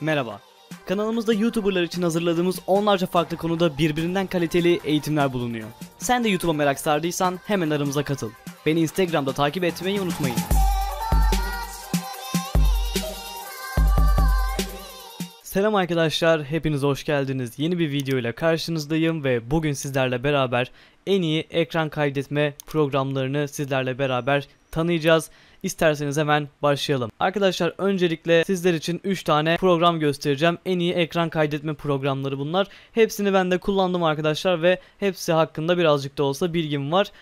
Merhaba. Kanalımızda YouTuber'lar için hazırladığımız onlarca farklı konuda birbirinden kaliteli eğitimler bulunuyor. Sen de YouTube'a merak sardıysan hemen aramıza katıl. Beni Instagram'da takip etmeyi unutmayın. Selam arkadaşlar, hepiniz hoş geldiniz. Yeni bir video ile karşınızdayım ve bugün sizlerle beraber en iyi ekran kaydetme programlarını sizlerle beraber tanıyacağız. İsterseniz hemen başlayalım. Arkadaşlar öncelikle sizler için 3 tane program göstereceğim. En iyi ekran kaydetme programları bunlar. Hepsini ben de kullandım arkadaşlar ve hepsi hakkında birazcık da olsa bilgim var.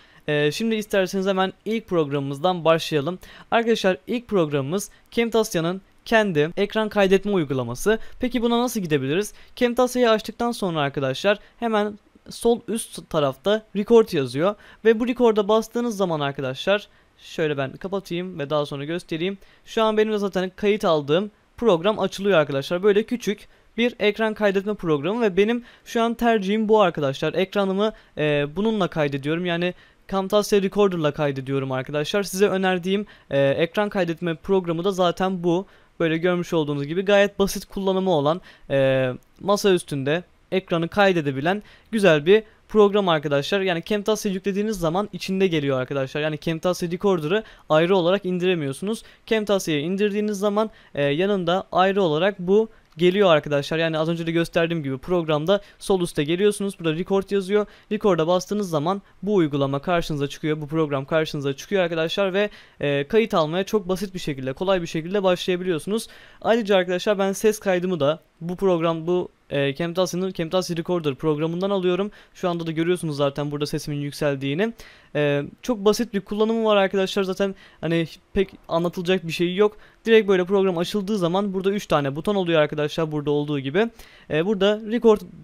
Şimdi isterseniz hemen ilk programımızdan başlayalım. Arkadaşlar ilk programımız Camtasia'nın kendi ekran kaydetme uygulaması. Peki buna nasıl gidebiliriz? Camtasia'yı açtıktan sonra arkadaşlar hemen sol üst tarafta record yazıyor ve bu record'a bastığınız zaman arkadaşlar şöyle ben kapatayım ve daha sonra göstereyim. Şu an benim de zaten kayıt aldığım program açılıyor arkadaşlar. Böyle küçük bir ekran kaydetme programı ve benim şu an tercihim bu arkadaşlar. Ekranımı bununla kaydediyorum. Yani Camtasia Recorder'la kaydediyorum arkadaşlar. Size önerdiğim ekran kaydetme programı da zaten bu. Böyle görmüş olduğunuz gibi gayet basit kullanımı olan masa üstünde ekranı kaydedebilen güzel bir program arkadaşlar. Yani Camtasia yüklediğiniz zaman içinde geliyor arkadaşlar. Yani Camtasia Recorder'ı ayrı olarak indiremiyorsunuz. Camtasia'yı indirdiğiniz zaman yanında ayrı olarak bu geliyor arkadaşlar. Yani az önce de gösterdiğim gibi programda sol üstte geliyorsunuz. Burada record yazıyor. Record'a bastığınız zaman bu uygulama karşınıza çıkıyor. Bu program karşınıza çıkıyor arkadaşlar ve kayıt almaya çok basit bir şekilde, kolay bir şekilde başlayabiliyorsunuz. Ayrıca arkadaşlar ben ses kaydımı da bu program, bu Camtasia'nın Camtasia Recorder programından alıyorum. Şu anda da görüyorsunuz zaten burada sesimin yükseldiğini. Çok basit bir kullanımı var arkadaşlar. Zaten hani pek anlatılacak bir şey yok. Direkt böyle program açıldığı zaman burada 3 tane buton oluyor arkadaşlar, burada olduğu gibi. Burada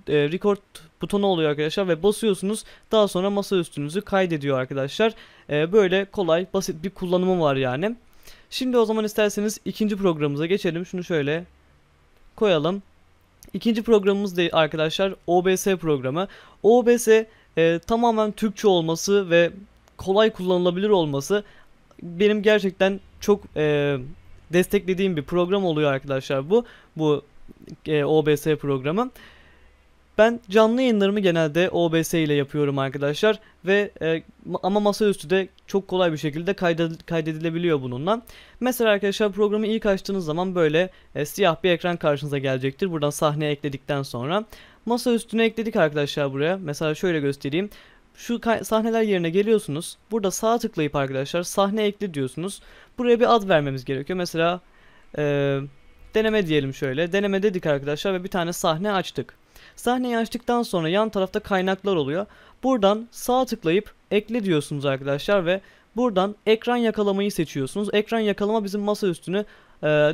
record butonu oluyor arkadaşlar ve basıyorsunuz. Daha sonra masa üstünüzü kaydediyor arkadaşlar. Böyle kolay, basit bir kullanımı var yani. Şimdi o zaman isterseniz ikinci programımıza geçelim. Şunu şöyle koyalım. İkinci programımız da arkadaşlar OBS programı. OBS tamamen Türkçe olması ve kolay kullanılabilir olması benim gerçekten çok desteklediğim bir program oluyor arkadaşlar bu OBS programı. Ben canlı yayınlarımı genelde OBS ile yapıyorum arkadaşlar ve ama masaüstü de çok kolay bir şekilde kaydedilebiliyor bununla. Mesela arkadaşlar programı ilk açtığınız zaman böyle siyah bir ekran karşınıza gelecektir. Buradan sahneye ekledikten sonra masa üstüne ekledik arkadaşlar buraya. Mesela şöyle göstereyim. Şu sahneler yerine geliyorsunuz. Burada sağ tıklayıp arkadaşlar sahne ekle diyorsunuz. Buraya bir ad vermemiz gerekiyor. Mesela deneme diyelim şöyle. Deneme dedik arkadaşlar ve bir tane sahne açtık. Sahneyi açtıktan sonra yan tarafta kaynaklar oluyor. Buradan sağ tıklayıp ekle diyorsunuz arkadaşlar ve buradan ekran yakalamayı seçiyorsunuz. Ekran yakalama bizim masa üstünü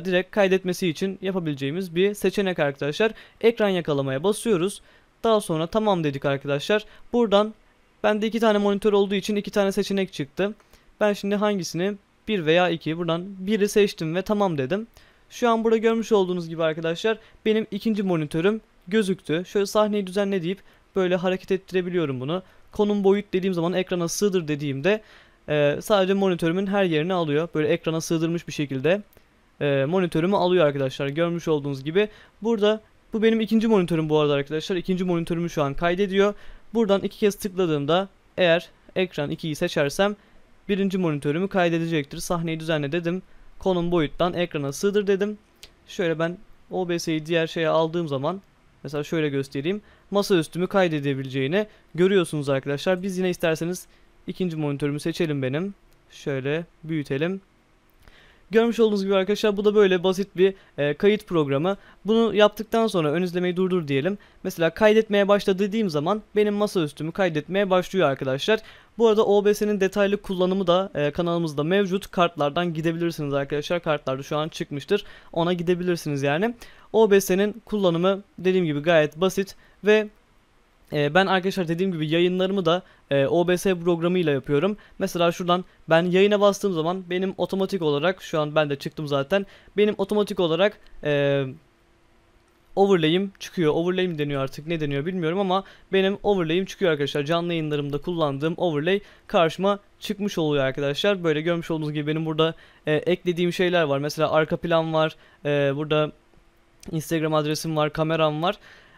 direkt kaydetmesi için yapabileceğimiz bir seçenek arkadaşlar. Ekran yakalamaya basıyoruz. Daha sonra tamam dedik arkadaşlar. Buradan bende 2 tane monitör olduğu için 2 tane seçenek çıktı. Ben şimdi hangisini, 1 veya 2, buradan 1'i seçtim ve tamam dedim. Şu an burada görmüş olduğunuz gibi arkadaşlar benim ikinci monitörüm gözüktü. Şöyle sahneyi düzenle deyip böyle hareket ettirebiliyorum bunu. Konum boyut dediğim zaman ekrana sığdır dediğimde sadece monitörümün her yerini alıyor. Böyle ekrana sığdırmış bir şekilde monitörümü alıyor arkadaşlar. Görmüş olduğunuz gibi. Burada bu benim ikinci monitörüm bu arada arkadaşlar. İkinci monitörümü şu an kaydediyor. Buradan 2 kez tıkladığımda eğer ekran 2'yi seçersem birinci monitörümü kaydedecektir. Sahneyi düzenle dedim. Konum boyuttan ekrana sığdır dedim. Şöyle ben OBS'yi diğer şeye aldığım zaman mesela şöyle göstereyim. Masaüstümü kaydedebileceğini görüyorsunuz arkadaşlar. Biz yine isterseniz ikinci monitörümü seçelim benim. Şöyle büyütelim. Görmüş olduğunuz gibi arkadaşlar bu da böyle basit bir kayıt programı. Bunu yaptıktan sonra ön izlemeyi durdur diyelim. Mesela kaydetmeye başla dediğim zaman benim masaüstümü kaydetmeye başlıyor arkadaşlar. Bu arada OBS'nin detaylı kullanımı da kanalımızda mevcut. Kartlardan gidebilirsiniz arkadaşlar. Kartlarda şu an çıkmıştır. Ona gidebilirsiniz yani. OBS'nin kullanımı dediğim gibi gayet basit ve ben arkadaşlar dediğim gibi yayınlarımı da OBS programıyla yapıyorum. Mesela şuradan ben yayına bastığım zaman benim otomatik olarak, şu an ben de çıktım zaten, benim otomatik olarak overlay'im çıkıyor. Overlay mi deniyor artık, ne deniyor bilmiyorum ama benim overlay'im çıkıyor arkadaşlar. Canlı yayınlarımda kullandığım overlay karşıma çıkmış oluyor arkadaşlar. Böyle görmüş olduğunuz gibi benim burada eklediğim şeyler var. Mesela arka plan var. Burada Instagram adresim var, kameram var.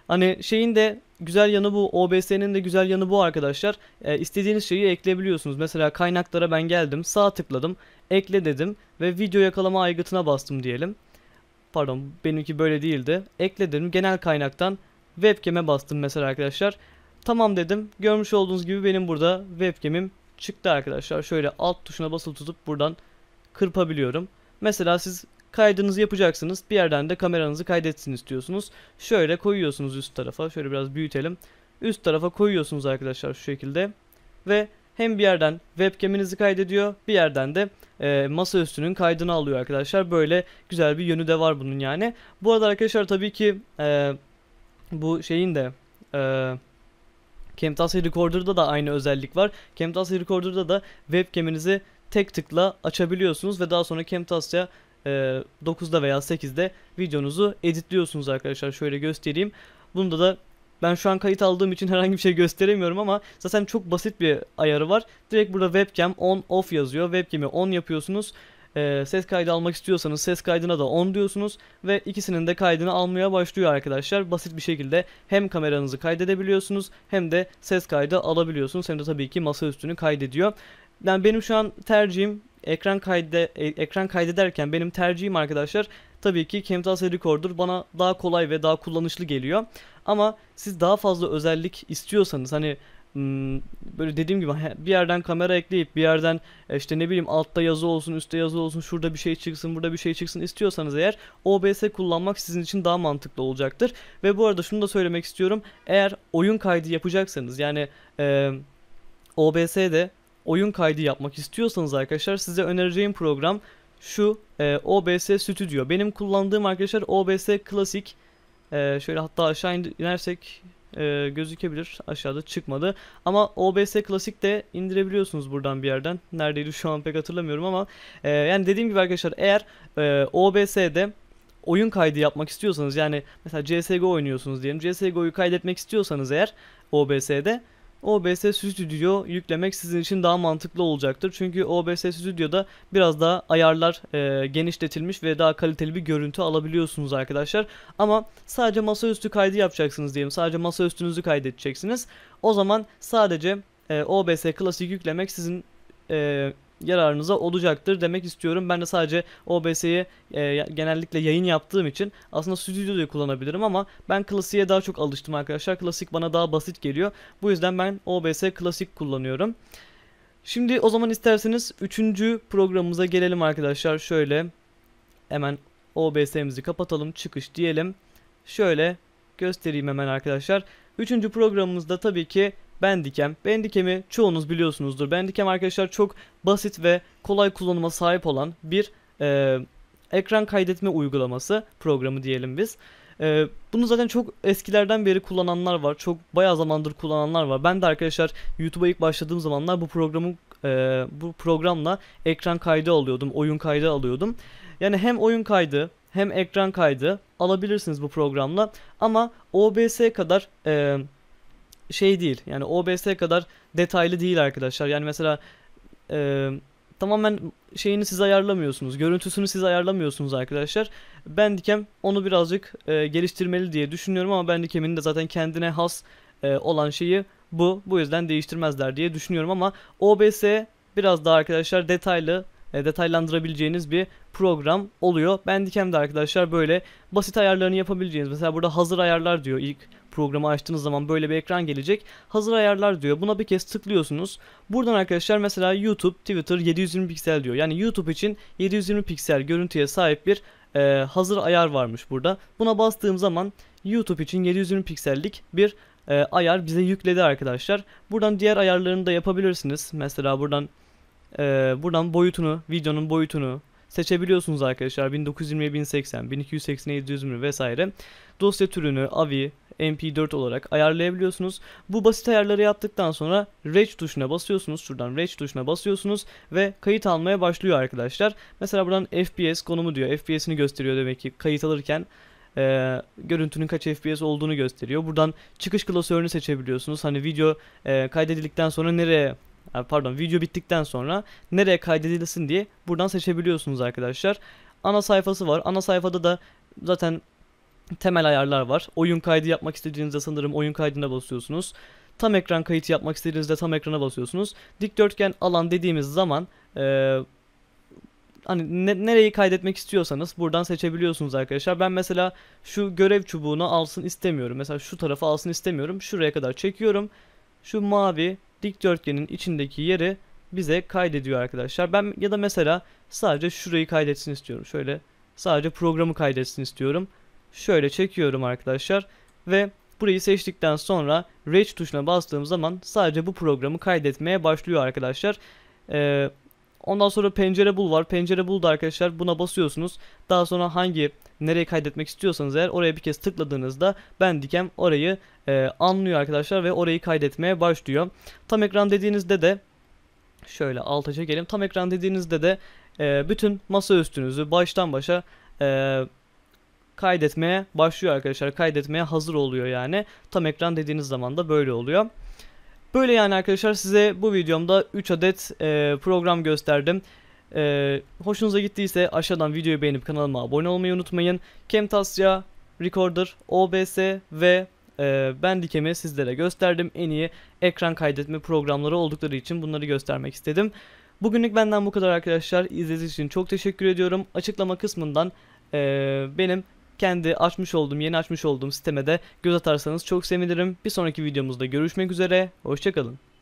Hani şeyin de güzel yanı bu, OBS'nin de güzel yanı bu arkadaşlar. İstediğiniz şeyi ekleyebiliyorsunuz. Mesela kaynaklara ben geldim, sağ tıkladım, ekle dedim ve video yakalama aygıtına bastım diyelim. Pardon, benimki böyle değildi. Ekle dedim, genel kaynaktan webcam'e bastım mesela arkadaşlar. Tamam dedim. Görmüş olduğunuz gibi benim burada webcam'im çıktı arkadaşlar. Şöyle alt tuşuna basılı tutup buradan kırpabiliyorum. Mesela siz kaydınızı yapacaksınız. Bir yerden de kameranızı kaydetsin istiyorsunuz. Şöyle koyuyorsunuz üst tarafa. Şöyle biraz büyütelim. Üst tarafa koyuyorsunuz arkadaşlar şu şekilde. Ve hem bir yerden webcam'inizi kaydediyor, bir yerden de masaüstünün kaydını alıyor arkadaşlar. Böyle güzel bir yönü de var bunun yani. Bu arada arkadaşlar tabii ki bu şeyin de Camtasia Recorder'da da aynı özellik var. Camtasia Recorder'da da webcam'inizi tek tıkla açabiliyorsunuz ve daha sonra Camtasia 9'da veya 8'de videonuzu editliyorsunuz arkadaşlar. Şöyle göstereyim. Bunda da ben şu an kayıt aldığım için herhangi bir şey gösteremiyorum ama zaten çok basit bir ayarı var. Direkt burada webcam on off yazıyor. Webcam'i on yapıyorsunuz. Ses kaydı almak istiyorsanız ses kaydına da on diyorsunuz ve ikisinin de kaydını almaya başlıyor arkadaşlar. Basit bir şekilde hem kameranızı kaydedebiliyorsunuz hem de ses kaydı alabiliyorsunuz. Hem de tabii ki masaüstünü kaydediyor. Yani benim şu an tercihim ekran kaydederken benim tercihim arkadaşlar tabii ki Camtasia Recorder bana daha kolay ve daha kullanışlı geliyor. Ama siz daha fazla özellik istiyorsanız hani böyle dediğim gibi bir yerden kamera ekleyip bir yerden işte ne bileyim altta yazı olsun, üstte yazı olsun, şurada bir şey çıksın, burada bir şey çıksın istiyorsanız eğer OBS kullanmak sizin için daha mantıklı olacaktır. Ve bu arada şunu da söylemek istiyorum. Eğer oyun kaydı yapacaksanız yani OBS'de oyun kaydı yapmak istiyorsanız arkadaşlar size önereceğim program şu OBS Studio. Benim kullandığım arkadaşlar OBS Classic. Şöyle hatta aşağı inersek gözükebilir. Aşağıda çıkmadı. Ama OBS Classic de indirebiliyorsunuz buradan bir yerden. Neredeydi şu an pek hatırlamıyorum ama yani dediğim gibi arkadaşlar eğer OBS'de oyun kaydı yapmak istiyorsanız yani mesela CSGO oynuyorsunuz diyelim. CSGO'yu kaydetmek istiyorsanız eğer OBS'de OBS Studio yüklemek sizin için daha mantıklı olacaktır. Çünkü OBS Studio'da biraz daha ayarlar genişletilmiş ve daha kaliteli bir görüntü alabiliyorsunuz arkadaşlar. Ama sadece masaüstü kaydı yapacaksınız diyelim. Sadece masaüstünüzü kaydedeceksiniz. O zaman sadece OBS Classic yüklemek sizin yararınıza olacaktır demek istiyorum. Ben de sadece OBS'yi genellikle yayın yaptığım için aslında Studio'yu kullanabilirim ama ben Classic'e daha çok alıştım arkadaşlar. Classic bana daha basit geliyor. Bu yüzden ben OBS Classic kullanıyorum. Şimdi o zaman isterseniz 3. programımıza gelelim arkadaşlar. Şöyle hemen OBS'mizi kapatalım, çıkış diyelim. Şöyle göstereyim hemen arkadaşlar. 3. programımızda tabii ki Bandicam. Bandicam'i çoğunuz biliyorsunuzdur. Bandicam arkadaşlar çok basit ve kolay kullanıma sahip olan bir ekran kaydetme uygulaması programı diyelim biz. Bunu zaten çok eskilerden beri kullananlar var. Çok bayağı zamandır kullananlar var. Ben de arkadaşlar YouTube'a ilk başladığım zamanlar bu programla ekran kaydı alıyordum, oyun kaydı alıyordum. Yani hem oyun kaydı hem ekran kaydı alabilirsiniz bu programla. Ama OBS kadar şey değil. Yani OBS kadar detaylı değil arkadaşlar. Yani mesela tamamen şeyini siz ayarlamıyorsunuz. Görüntüsünü siz ayarlamıyorsunuz arkadaşlar. Bandicam onu birazcık geliştirmeli diye düşünüyorum ama Bandicam'in de zaten kendine has olan şeyi bu. Bu yüzden değiştirmezler diye düşünüyorum ama OBS biraz daha arkadaşlar detaylandırabileceğiniz bir program oluyor. Bandicam'de arkadaşlar böyle basit ayarlarını yapabileceğiniz. Mesela burada hazır ayarlar diyor. İlk programı açtığınız zaman böyle bir ekran gelecek. Hazır ayarlar diyor. Buna bir kez tıklıyorsunuz. Buradan arkadaşlar mesela YouTube, Twitter 720 piksel diyor. Yani YouTube için 720 piksel görüntüye sahip bir hazır ayar varmış burada. Buna bastığım zaman YouTube için 720 piksellik bir ayar bize yükledi arkadaşlar. Buradan diğer ayarlarını da yapabilirsiniz. Mesela buradan boyutunu, videonun boyutunu seçebiliyorsunuz arkadaşlar. 1920'ye 1080, 1280'e 720 vesaire. Dosya türünü AVI, MP4 olarak ayarlayabiliyorsunuz. Bu basit ayarları yaptıktan sonra Rec tuşuna basıyorsunuz. Şuradan Rec tuşuna basıyorsunuz ve kayıt almaya başlıyor arkadaşlar. Mesela buradan FPS konumu diyor. FPS'ini gösteriyor demek ki kayıt alırken. Görüntünün kaç FPS olduğunu gösteriyor. Buradan çıkış klasörünü seçebiliyorsunuz. Hani video kaydedildikten sonra video bittikten sonra nereye kaydedilsin diye buradan seçebiliyorsunuz arkadaşlar. Ana sayfası var. Ana sayfada da zaten temel ayarlar var. Oyun kaydı yapmak istediğinizde sanırım oyun kaydına basıyorsunuz. Tam ekran kayıt yapmak istediğinizde tam ekrana basıyorsunuz. Dikdörtgen alan dediğimiz zaman hani nereyi kaydetmek istiyorsanız buradan seçebiliyorsunuz arkadaşlar. Ben mesela şu görev çubuğunu alsın istemiyorum. Mesela şu tarafı alsın istemiyorum. Şuraya kadar çekiyorum. Şu mavi dikdörtgenin içindeki yeri bize kaydediyor arkadaşlar. Ben ya da mesela sadece şurayı kaydetsin istiyorum. Şöyle sadece programı kaydetsin istiyorum. Şöyle çekiyorum arkadaşlar ve burayı seçtikten sonra Rage tuşuna bastığım zaman sadece bu programı kaydetmeye başlıyor arkadaşlar. Ondan sonra pencere bul var. Pencere bulda arkadaşlar buna basıyorsunuz. Daha sonra nereyi kaydetmek istiyorsanız eğer oraya bir kez tıkladığınızda Bandicam orayı anlıyor arkadaşlar ve orayı kaydetmeye başlıyor. Tam ekran dediğinizde de şöyle alta çekelim. Tam ekran dediğinizde de bütün masa üstünüzü baştan başa kaydetmeye başlıyor arkadaşlar. Kaydetmeye hazır oluyor yani. Tam ekran dediğiniz zaman da böyle oluyor. Böyle yani arkadaşlar, size bu videomda 3 adet program gösterdim. Hoşunuza gittiyse aşağıdan videoyu beğenip kanalıma abone olmayı unutmayın. Camtasia, Recorder, OBS ve Bandicam'i sizlere gösterdim. En iyi ekran kaydetme programları oldukları için bunları göstermek istedim. Bugünlük benden bu kadar arkadaşlar. İzlediğiniz için çok teşekkür ediyorum. Açıklama kısmından benim yeni açmış olduğum siteme de göz atarsanız çok sevinirim. Bir sonraki videomuzda görüşmek üzere. Hoşça kalın.